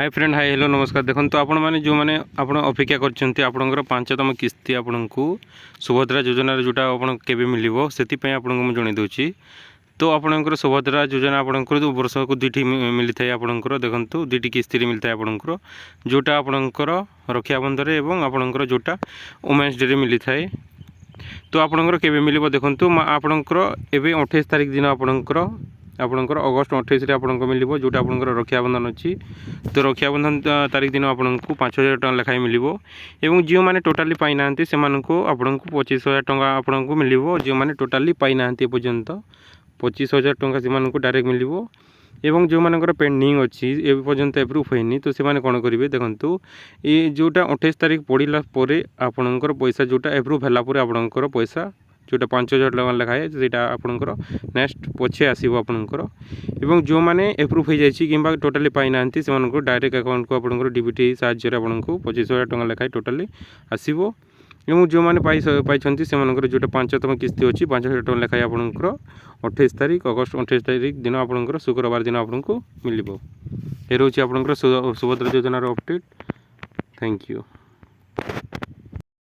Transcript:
Hi friend hi hello नमस्कार। देखो तो आपण मैंने जो मैंने आप अपेक्षा कर पांचतम किस्ती आपण को सुभद्रा योजना जोटा आप मिल से आपको जन दूसरी। तो आपंकर सुभद्रा योजना आपंकर वर्ष को दुईटी मिली था आपंकर देखो दुईटी किस्ती मिलता है आपंकर जोटा आपंकर रक्षाबंधन और आपंकर जोटा वुमेन्स डे मिली थाए। तो आपंकर केवे मिल देखो आपंकर एवं 28 तारीख दिन आपंकर आपंकर अगस्ट 28 आपको मिल जोटा आपंकर रक्षाबंधन अच्छी। तो रक्षाबंधन तारीख दिन आपको 5,000 टका लेखाएं मिल और जो मैंने टोटाली पाई ना से आपको 25,000 टका आपको मिल जो मैंने टोटाली पाई ना पर्यंत 25,000 टका से डायरेक्ट मिल एवं जो मानकर पेंडिंग अच्छी ए पर्यंत एप्रूव होनी। तो से कौन करेंगे देखो ये जोटा 28 तारीख पड़ा आपणकर पैसा जोटा एप्रूव है आपणकर पैसा जोटा 5,000 टका लेखाए से आपणकर नेक्स्ट पछे आसो आपणकर एवं जो मैंने एप्रूव हो जाए कि टोटाली पाई ना से डायरेक्ट अकाउंट को आपणकर डीबीटी साहाय्य आपको 25,000 टका लेखाए टोटाली आसो। एवं जो मैंने पाई से जोटा 5तम किस्ती अच्छी 5,000 टका लेखाए आपणकर 28 तारीख अगस्ट 28 तारीख दिन आपणकर शुक्रवार दिन आपको मिल। ये रोचे आपणकर सुभद्रा योजनार अपडेट। Thank you.